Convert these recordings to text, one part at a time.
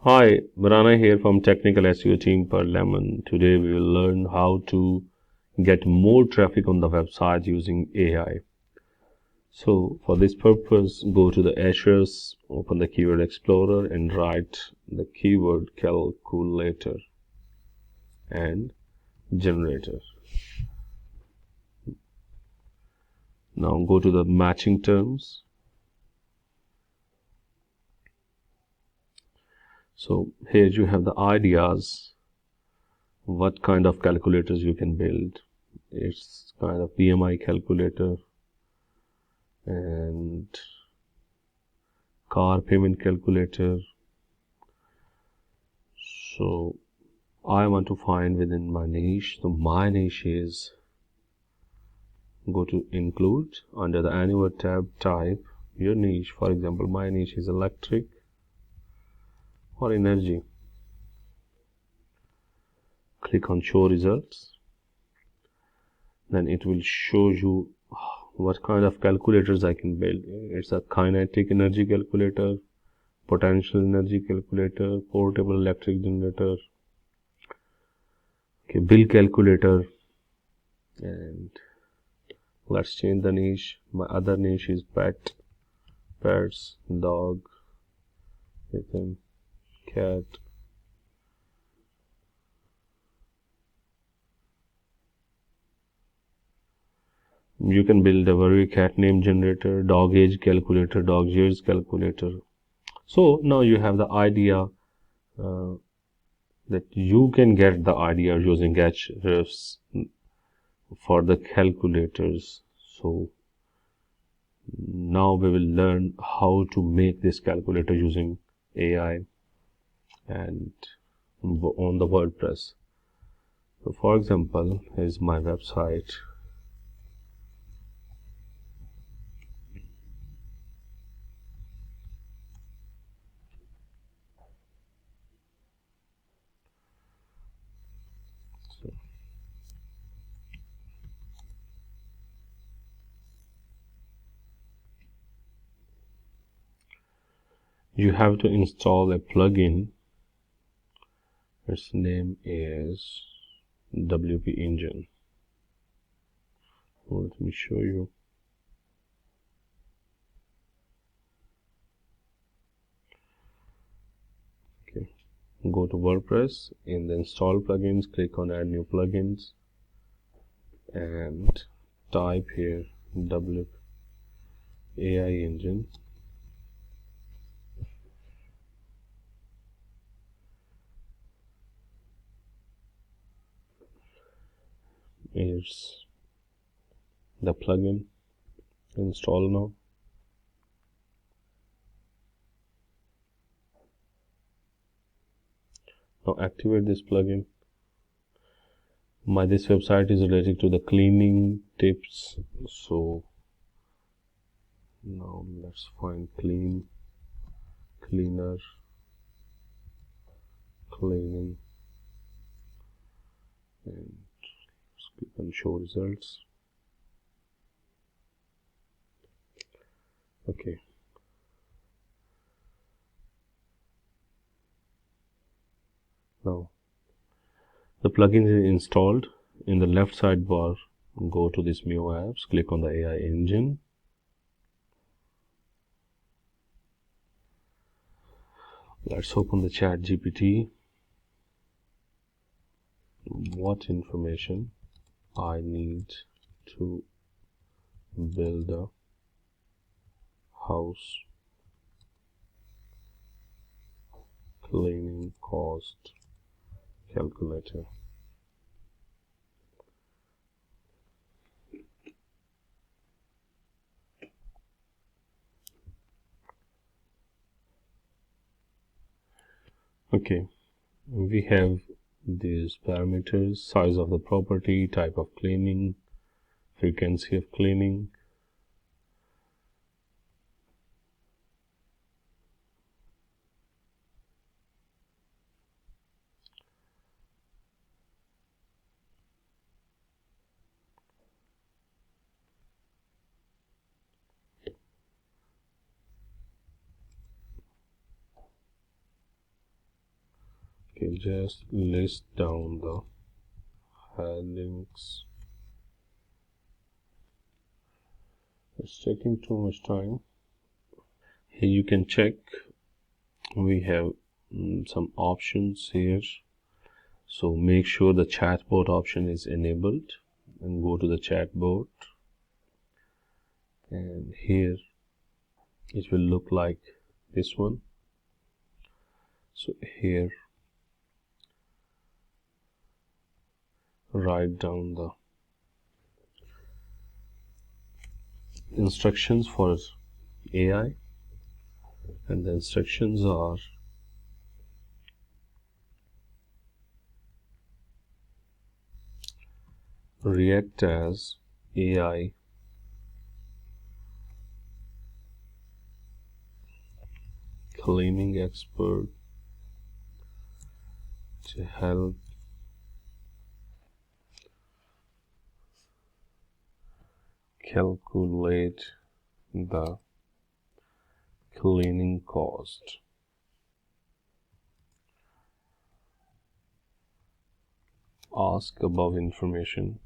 Hi, Marana here from Technical SEO team per Lemon. Today we will learn how to get more traffic on the website using AI. So for this purpose, go to the Ahrefs, open the Keyword Explorer and write the keyword calculator and generator. Now go to the matching terms. So here you have the ideas, what kind of calculators you can build. It's kind of PMI calculator and car payment calculator. So I want to find within my niche. So my niche is, go to include, under the anywhere tab, type your niche. For example, my niche is electric or energy. Click on show results. Then it will show you what kind of calculators I can build. It's a kinetic energy calculator, potential energy calculator, portable electric generator, bill calculator, and let's change the niche. My other niche is pets, dog, kitten, cat. You can build a very cat name generator, dog age calculator, dog years calculator. So now you have the idea that you can get the idea using Ahrefs for the calculators. So now we will learn how to make this calculator using AI and on the WordPress. So for example, here's my website. So you have to install a plugin. Its name is WP Engine. Let me show you. Okay, go to WordPress. In the install plugins, click on add new plugins and type here WP AI Engine. Here's the plugin. Install now. Now activate this plugin. This website is related to the cleaning tips. So now let's find cleaner, cleaning, and click on show results. Okay. Now the plugin is installed. In the left sidebar, go to this Mio apps, click on the AI engine. Let's open the ChatGPT. What information I need to build a house cleaning cost calculator. Okay, we have these parameters: size of the property, type of cleaning, frequency of cleaning. Okay, just list down the headings. It's taking too much time. Here you can check, we have some options here. So make sure the chatbot option is enabled and go to the chatbot, and here it will look like this one. So here write down the instructions for AI, and the instructions are react as AI cleaning expert to help calculate the cleaning cost. Ask above information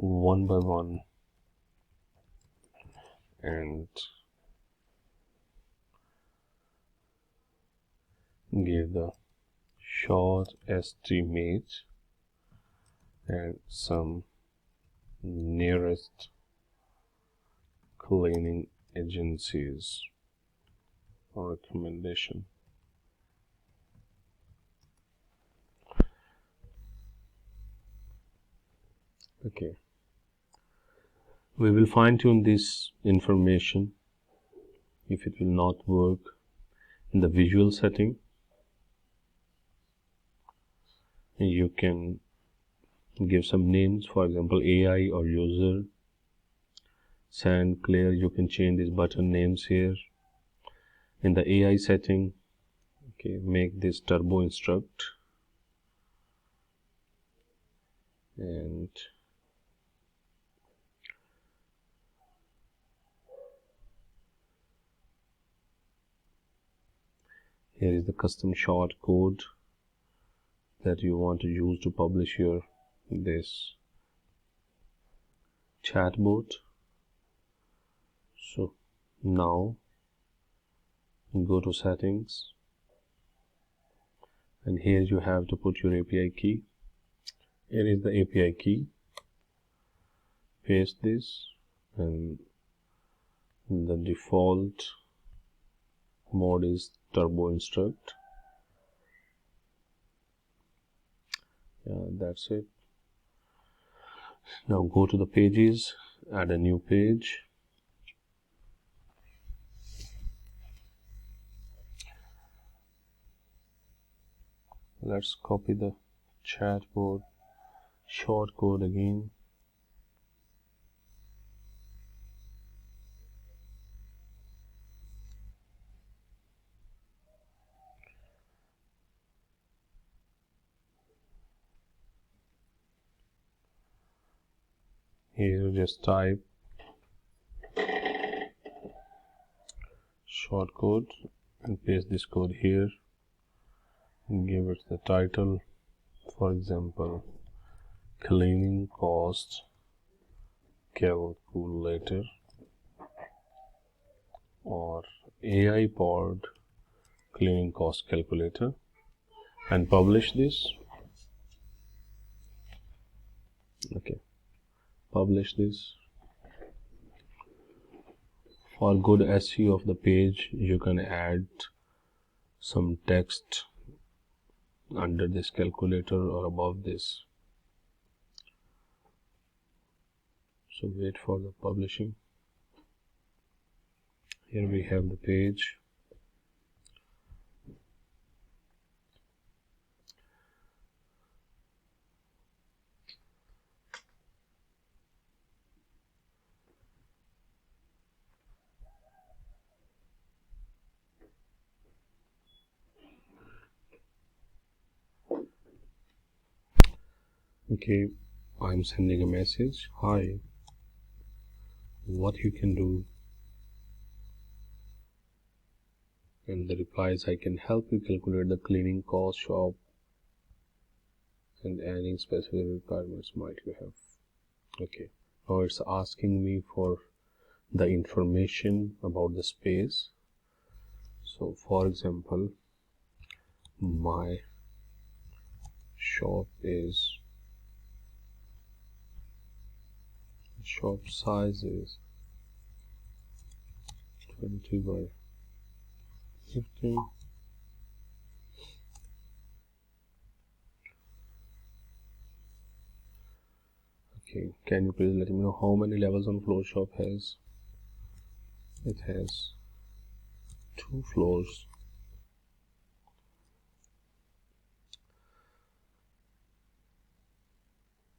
one by one and give the short estimate and some nearest cleaning agencies or recommendation. Okay, we will fine-tune this information if it will not work in the visual setting. You can give some names, for example AI or user. Sand, clear, you can change these button names here in the AI setting. Okay, make this turbo instruct, and here is the custom short code that you want to use to publish your this chatbot. So now go to settings, and here you have to put your API key. Here is the API key. Paste this, and the default mode is turbo instruct. Yeah, that's it. Now go to the pages, add a new page. Let's copy the chatbot short code again. Here just type short code and paste this code here and give it the title, for example cleaning cost calculator or AI powered cleaning cost calculator, and publish this. Okay, publish this. For good SEO of the page, you can add some text under this calculator or above this. So wait for the publishing. Here we have the page. Okay, I'm sending a message. Hi, what you can do. And the reply is, I can help you calculate the cleaning cost, shop, and any specific requirements might you have. Okay, now it's asking me for the information about the space. So for example, my shop size is 20 by 50. Okay, can you please let me know how many levels on floor shop has? It has 2 floors.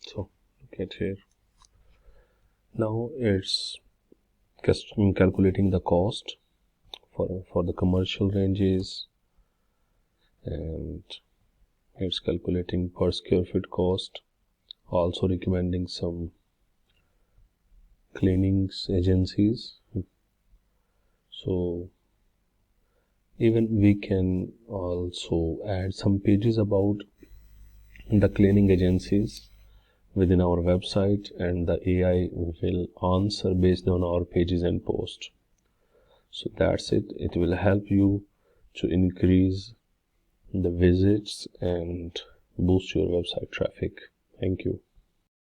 So look at here. Now it's calculating the cost for the commercial ranges, and it's calculating per square feet cost, also recommending some cleanings agencies. So even we can also add some pages about the cleaning agencies within our website, and the AI will answer based on our pages and posts. So that's it. It will help you to increase the visits and boost your website traffic. Thank you.